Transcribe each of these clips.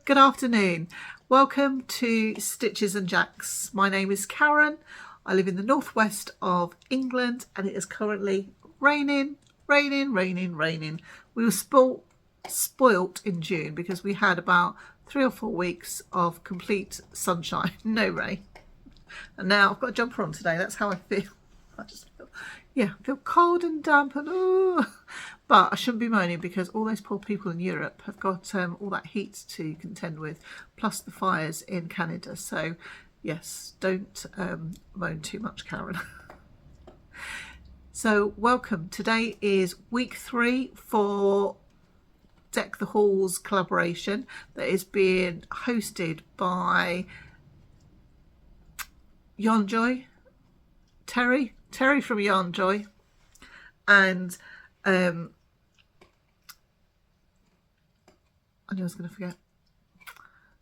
Good afternoon. Welcome to Stitches and Jacks. My name is Karen. I live in the northwest of England and it is currently raining. We were spoilt in June because we had about 3 or 4 weeks of complete sunshine, no rain. And now I've got a jumper on today. That's how I feel. I feel cold and damp and but I shouldn't be moaning because all those poor people in Europe have got all that heat to contend with, plus the fires in Canada. So yes, don't moan too much, Karen. So welcome. Today is week 3 for Deck the Halls collaboration that is being hosted by YarnJoy, Terri from YarnJoy, and I knew I was going to forget.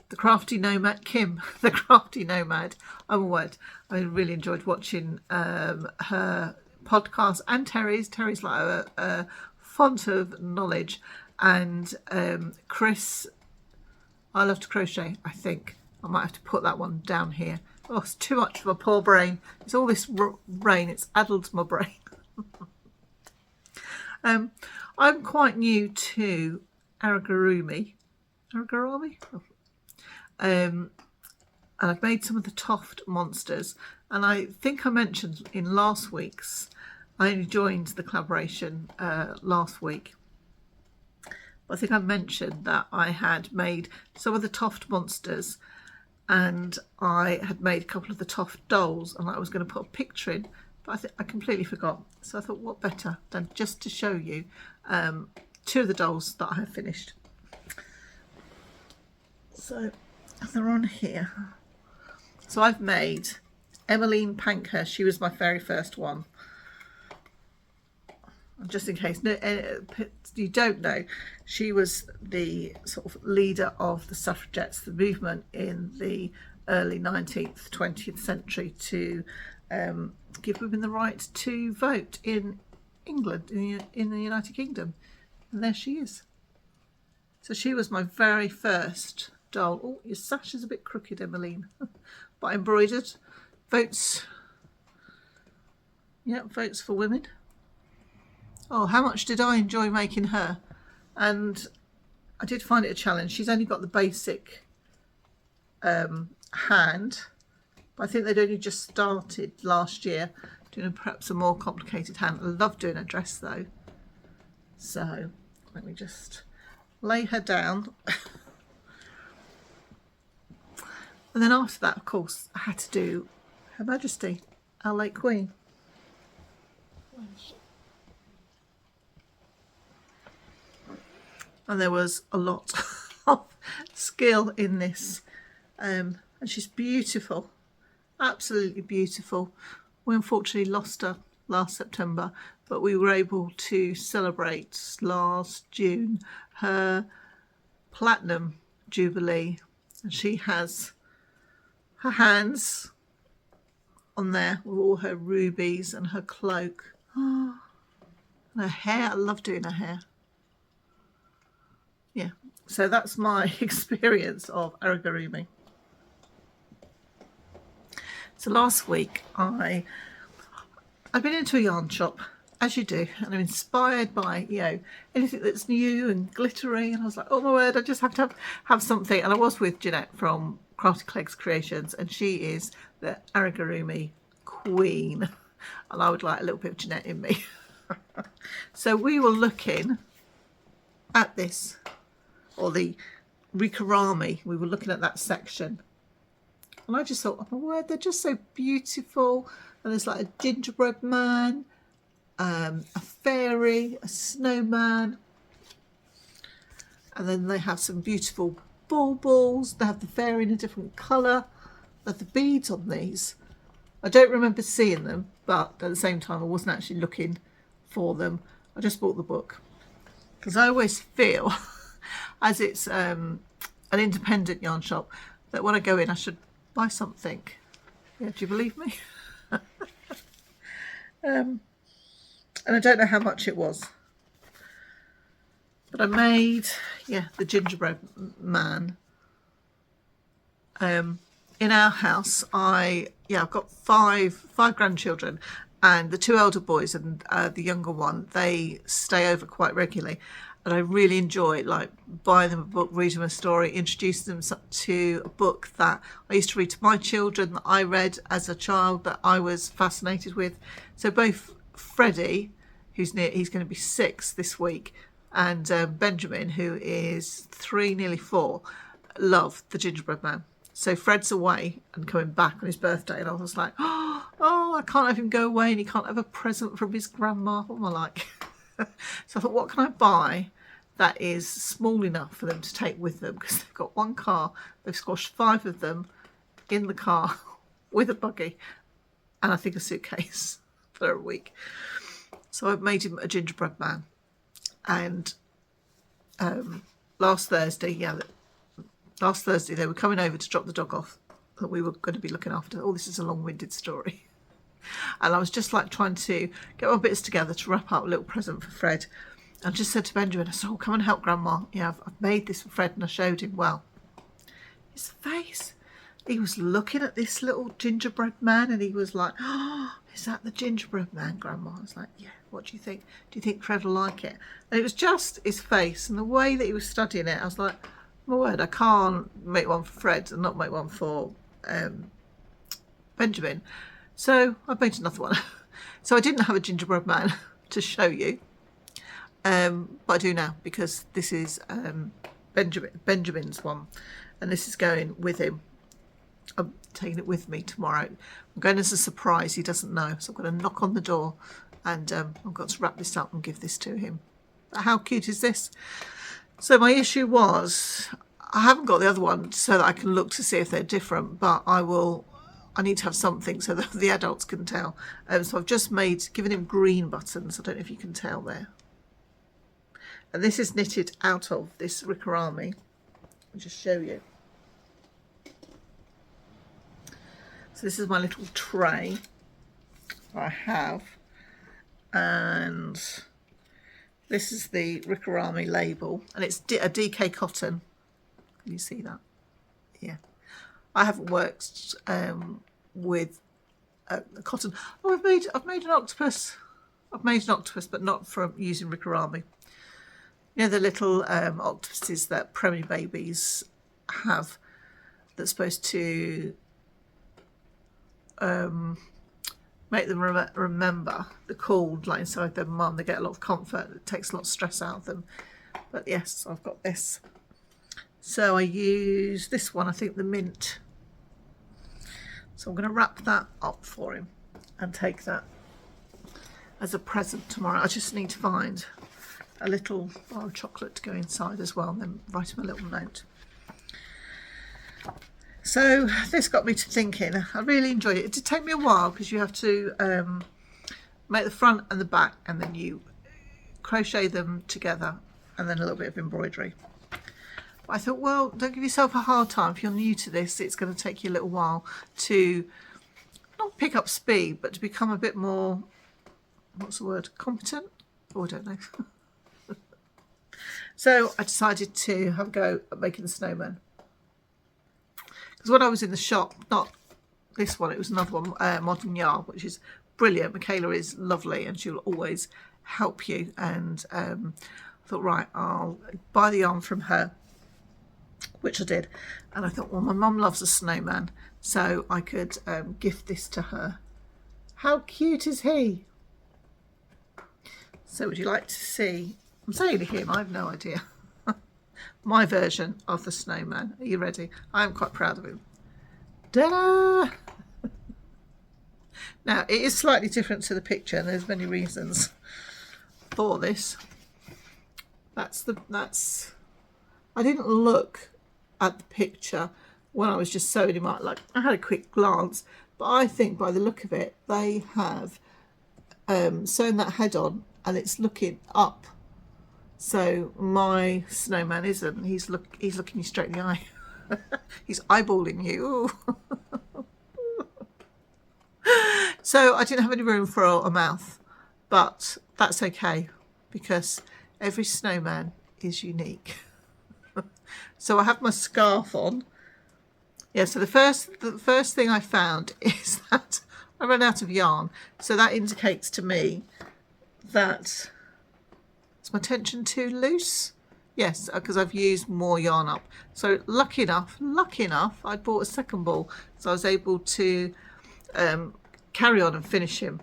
The crafty nomad, Kim, the crafty nomad. Oh my word. I really enjoyed watching her podcast and Terri's. Terri's like a font of knowledge. And Chris, I love to crochet, I think. I might have to put that one down here. Oh, it's too much for my poor brain. It's all this rain. It's addled my brain. I'm quite new to Ricorumi. And I've made some of the Toft monsters, and I think I mentioned in last week's, I only joined the collaboration last week, but I think I mentioned that I had made some of the Toft monsters and I had made a couple of the Toft dolls, and I was going to put a picture in, but I completely forgot. So I thought, what better than just to show you 2 of the dolls that I have finished. So they're on here. So I've made Emmeline Pankhurst. She was my very first one. Just in case you don't know, she was the sort of leader of the suffragettes, the movement in the early 19th, 20th century to give women the right to vote in England, in the United Kingdom. And there she is. So she was my very first doll. Oh, your sash is a bit crooked, Emmeline. But embroidered. Votes. Yeah, votes for women. Oh, how much did I enjoy making her? And I did find it a challenge. She's only got the basic hand. But I think they'd only just started last year doing perhaps a more complicated hand. I love doing a dress though. So let me just lay her down. And then after that, of course, I had to do Her Majesty, our late Queen. And there was a lot of skill in this. And she's beautiful, absolutely beautiful. We unfortunately lost her last September, but we were able to celebrate last June her platinum jubilee. And she has her hands on there with all her rubies and her cloak. Oh, and her hair, I love doing her hair. Yeah, so that's my experience of Ricorumi. So last week I've been into a yarn shop, as you do, and I'm inspired by, anything that's new and glittery, and I was like, oh my word, I just have to have something. And I was with Jeanette from Crafty Clegs Creations, and she is the Ricorumi queen, and I would like a little bit of Jeanette in me. So we were looking at this, or the Ricorumi, we were looking at that section, and I just thought, oh my word, they're just so beautiful. And there's like a gingerbread man, a fairy, a snowman, and then they have some beautiful baubles. They have the fairy in a different colour. They have the beads on these. I don't remember seeing them, but at the same time I wasn't actually looking for them. I just bought the book because I always feel as it's an independent yarn shop that when I go in I should buy something. Yeah, do you believe me? And I don't know how much it was, but I made the gingerbread man, in our house, I've got five grandchildren, and the two elder boys and the younger one, they stay over quite regularly. And I really enjoy like buying them a book, reading them a story, introducing them to a book that I used to read to my children, that I read as a child, that I was fascinated with. So both Freddie, he's going to be 6 this week, and Benjamin, who is 3, nearly 4, love the Gingerbread Man. So Fred's away and coming back on his birthday, and I was like, oh, I can't have him go away, and he can't have a present from his grandma. What am I like? So I thought, what can I buy that is small enough for them to take with them? Because they've got one car, they've squashed 5 of them in the car with a buggy, and I think a suitcase for a week. So I've made him a gingerbread man. And last Thursday they were coming over to drop the dog off that we were going to be looking after. Oh, this is a long-winded story. And I was just like trying to get my bits together to wrap up a little present for Fred. I just said to Benjamin, I said, oh, come and help Grandma. Yeah, I've made this for Fred, and I showed him. Well, his face, he was looking at this little gingerbread man, and he was like, oh, is that the gingerbread man, Grandma? I was like, yeah, what do you think? Do you think Fred will like it? And it was just his face and the way that he was studying it. I was like, my word, I can't make one for Fred and not make one for Benjamin. So I made another one. So I didn't have a gingerbread man to show you, but I do now, because this is Benjamin's one, and this is going with him. I'm taking it with me tomorrow. I'm going as a surprise. He doesn't know, so I'm going to knock on the door, and I've got to wrap this up and give this to him. But how cute is this? So my issue was I haven't got the other one so that I can look to see if they're different, but I need to have something so that the adults can tell. So I've just given him green buttons. I don't know if you can tell there. And this is knitted out of this Ricorumi. I'll just show you. So this is my little tray I have. And this is the Ricorumi label. And it's a DK cotton. Can you see that? Yeah. I haven't worked with cotton. Oh, I've made an octopus. I've made an octopus, but not from using Ricorumi. You know the little octopuses that preemie babies have, that's supposed to make them remember the cold, like inside their mum. They get a lot of comfort. It takes a lot of stress out of them. But yes, I've got this. So I use this one, I think the mint. So I'm going to wrap that up for him and take that as a present tomorrow. I just need to find a little bar of chocolate to go inside as well, and then write him a little note. So this got me to thinking. I really enjoyed it. It did take me a while, because you have to make the front and the back, and then you crochet them together, and then a little bit of embroidery. I thought, well, don't give yourself a hard time. If you're new to this, it's going to take you a little while to not pick up speed, but to become a bit more, what's the word, competent? Oh, I don't know. So I decided to have a go at making the snowman. Because when I was in the shop, not this one, it was another one, Modern Yarn, which is brilliant. Michaela is lovely, and she'll always help you. And I thought, right, I'll buy the yarn from her, which I did. And I thought, well, my mum loves a snowman, so I could gift this to her. How cute is he? So would you like to see, I'm saying to him, I have no idea, my version of the snowman. Are you ready? I'm quite proud of him. Ta-da! Now, it is slightly different to the picture, and there's many reasons for this. I didn't look at the picture when I was just sewing him up. Like, I had a quick glance, but I think by the look of it, they have sewn that head on, and it's looking up. So my snowman isn't. He's looking you straight in the eye. He's eyeballing you. So I didn't have any room for a mouth, but that's okay, because every snowman is unique. So I have my scarf on, yeah, so the first thing I found is that I ran out of yarn. So that indicates to me that, is my tension too loose? Yes, because I've used more yarn up. So lucky enough, I bought a second ball, so I was able to carry on and finish him.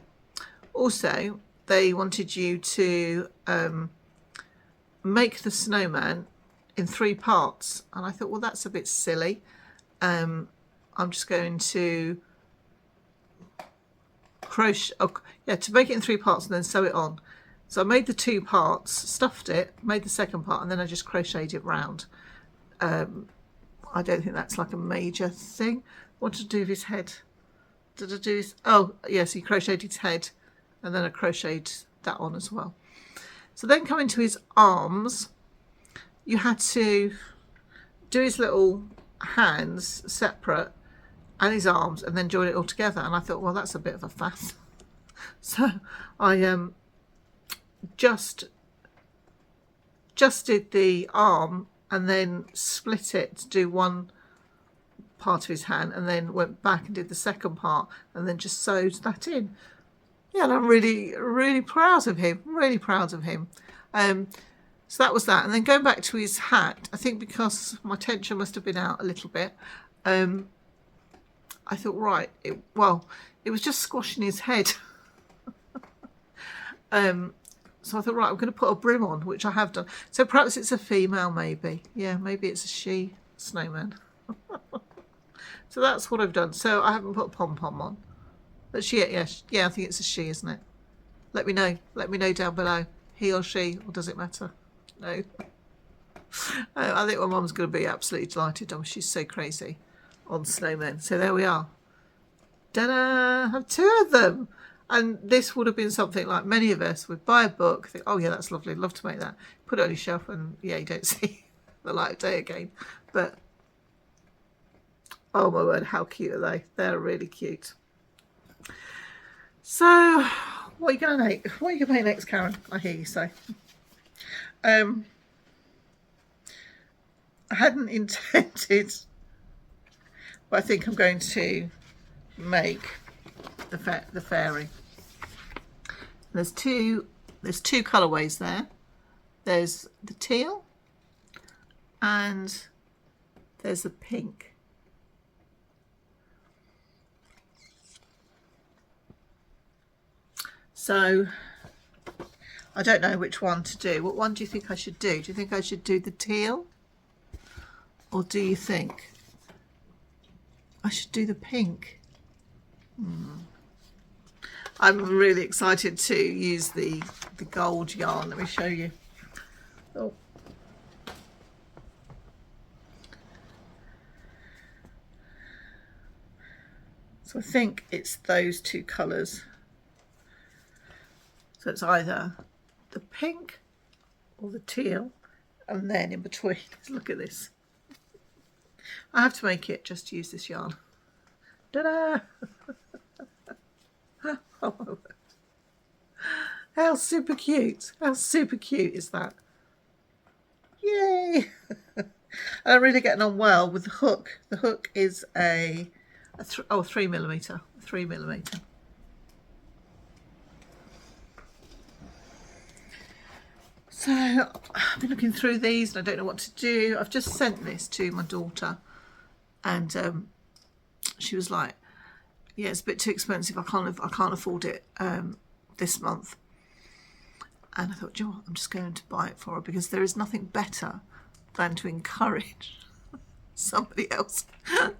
Also, they wanted you to make the snowman in 3 parts, and I thought, well, that's a bit silly. I'm just going to crochet, to make it in 3 parts and then sew it on. So I made the 2 parts, stuffed it, made the second part, and then I just crocheted it round. I don't think that's like a major thing. What to do with his head? Did I do his, oh yes, he crocheted his head, and then I crocheted that on as well. So then coming to his arms, you had to do his little hands separate and his arms, and then join it all together. And I thought, well, that's a bit of a faff. So I just did the arm and then split it to do one part of his hand, and then went back and did the second part, and then just sewed that in. Yeah, and I'm really proud of him. Really proud of him. So that was that. And then going back to his hat, I think because my tension must have been out a little bit, I thought, right, it was just squashing his head. So I thought, right, I'm going to put a brim on, which I have done. So perhaps it's a female, maybe. Yeah, maybe it's a she snowman. So that's what I've done. So I haven't put a pom-pom on. But yeah, I think it's a she, isn't it? Let me know. Let me know down below. He or she, or does it matter? No. I think my mum's going to be absolutely delighted. She's so crazy on snowmen. So there we are. Ta-da! I have 2 of them. And this would have been something like many of us would buy a book, think, oh yeah, that's lovely, love to make that. Put it on your shelf, and yeah, you don't see the light of day again. But oh my word, how cute are they? They're really cute. So what are you going to make? What are you going to make next, Karen? I hear you say. I hadn't intended, but I think I'm going to make the fairy. There's two colorways there. There's the teal and there's the pink. So I don't know which one to do. What one do you think I should do? Do you think I should do the teal, or do you think I should do the pink? I'm really excited to use the gold yarn. Let me show you. Oh. So I think it's those 2 colours. So it's either the pink or the teal, and then in between, look at this. I have to make it just to use this yarn. Ta-da! Oh, how super cute. How super cute is that? Yay! And I'm really getting on well with the hook. The hook is a 3mm. 3mm. So I've been looking through these and I don't know what to do. I've just sent this to my daughter, and she was like, yeah, it's a bit too expensive. I can't afford it this month. And I thought, you know what, I'm just going to buy it for her, because there is nothing better than to encourage somebody else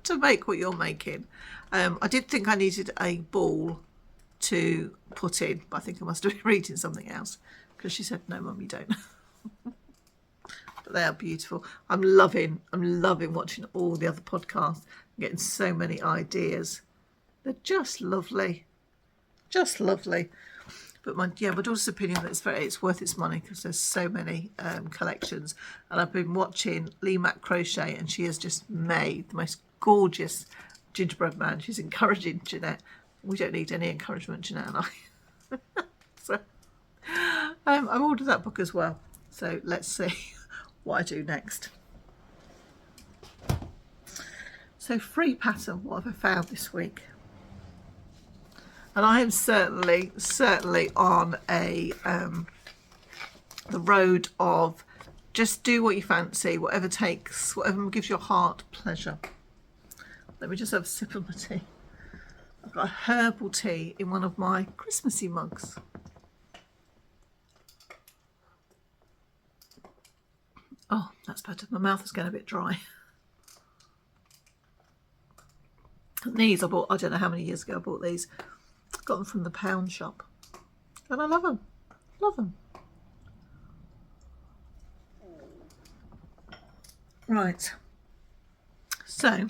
to make what you're making. I did think I needed a ball to put in, but I think I must have been reading something else, because she said, no, Mum, you don't. But they are beautiful. I'm loving watching all the other podcasts. I'm getting so many ideas. They're just lovely. Just lovely. But my daughter's opinion that it's worth its money, because there's so many collections. And I've been watching Lee Mac Crochet, and she has just made the most gorgeous gingerbread man. She's encouraging Jeanette. We don't need any encouragement, Jeanette and I. So I've ordered that book as well. So let's see what I do next. So free pattern, what have I found this week? And I am certainly on a the road of just do what you fancy, whatever gives your heart pleasure. Let me just have a sip of my tea. I've got a herbal tea in one of my Christmassy mugs. Oh, that's better. My mouth is getting a bit dry. And these I bought, I don't know how many years ago I bought these. Got them from the pound shop. And I love them. Love them. Right. So, I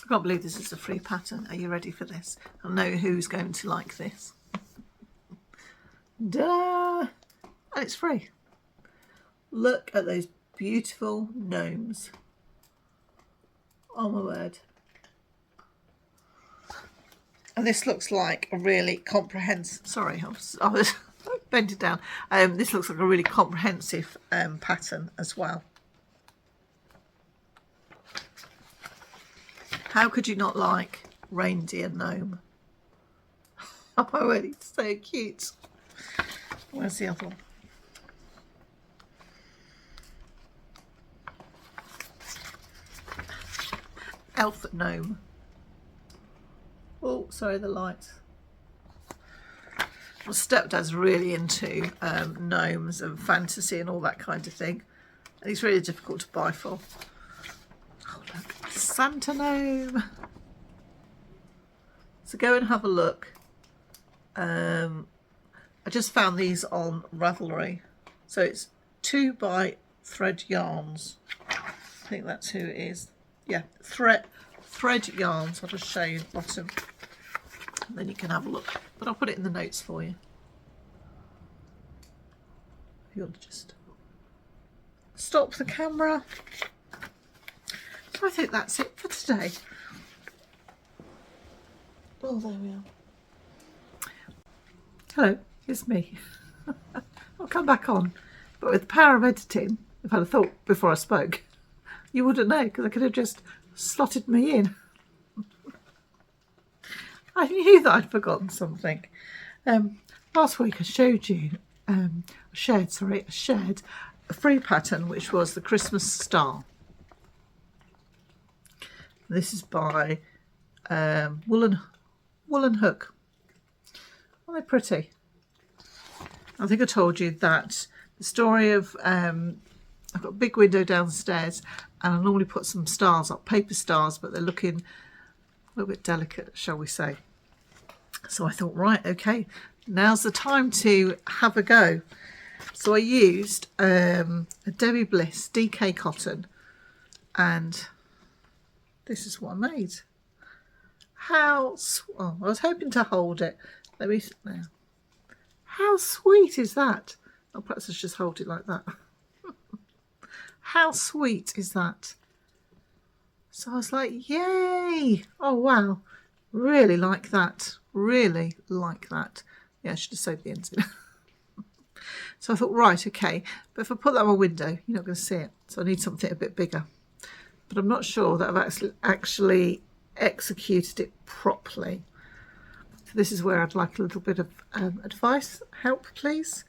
can't believe this is a free pattern. Are you ready for this? I know who's going to like this. Da! And it's free. Look at those beautiful gnomes. Oh my word. And this looks like a really comprehensive, sorry, I was bent it down. This looks like a really comprehensive pattern as well. How could you not like reindeer gnome? Oh my word, it's so cute. Where's the other one? Elf gnome. Oh, sorry, the light. My stepdad's really into gnomes and fantasy and all that kind of thing. And he's really difficult to buy for. Oh, look, Santa gnome. So go and have a look. I just found these on Ravelry. So it's 2 by Thread Yarns. I think that's who it is. Yeah, Thread Yarns. I'll just show you the bottom. And then you can have a look. But I'll put it in the notes for you. If you want to just stop the camera. So I think that's it for today. Oh, there we are. Hello, it's me. I'll come back on. But with the power of editing, if I'd have thought before I spoke, you wouldn't know, because I could have just slotted me in. I knew that I'd forgotten something. Last week I showed you, shared a free pattern, which was the Christmas star. This is by WoolnHook. Aren't they pretty? I think I told you that the story of I've got a big window downstairs, and I normally put some stars up, paper stars, but they're looking a little bit delicate, shall we say. So I thought, right, okay, now's the time to have a go. So I used a Debbie Bliss DK cotton, and this is what I made. Oh, I was hoping to hold it. Let me now. How sweet is that? Oh, perhaps I should just hold it like that. How sweet is that? So I was like, yay! Oh wow, really like that. Really like that. Yeah, I should have sewed the ends in. So I thought, right, okay, but if I put that on my window, you're not going to see it. So I need something a bit bigger. But I'm not sure that I've actually executed it properly. So this is where I'd like a little bit of advice, help please.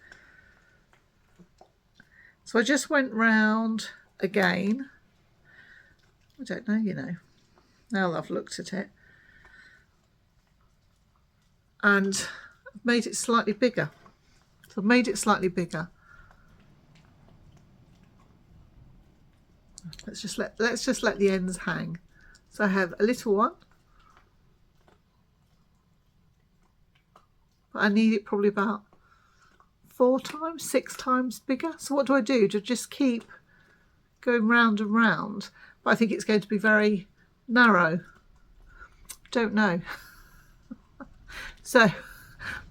So I just went round again. I don't know, you know, now that I've looked at it. And I've made it slightly bigger. So I've made it slightly bigger. Let's just let the ends hang. So I have a little one. But I need it probably about 4 times, 6 times bigger. So what do? Do I just keep going round and round? But I think it's going to be very narrow. Don't know. So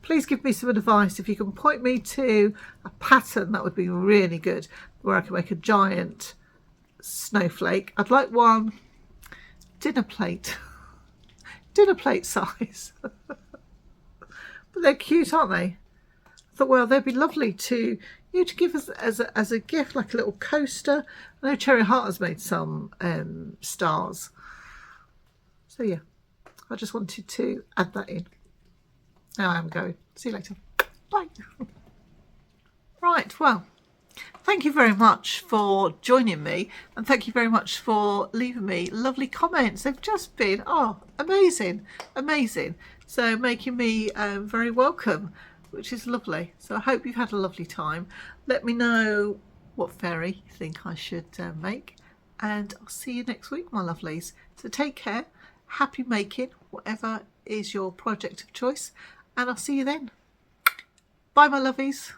please give me some advice. If you can point me to a pattern, that would be really good, where I can make a giant snowflake. I'd like one dinner plate size. But they're cute, aren't they? I thought, well, they'd be lovely to, you to give us as a gift, like a little coaster. I know Cherry Heart has made some stars. So yeah, I just wanted to add that in. Now I am going. See you later. Bye. Right, well, thank you very much for joining me, and thank you very much for leaving me lovely comments. They've just been, amazing, amazing. So making me very welcome, which is lovely. So I hope you've had a lovely time. Let me know what fairy you think I should make, and I'll see you next week, my lovelies. So take care, happy making, whatever is your project of choice, and I'll see you then. Bye, my lovies.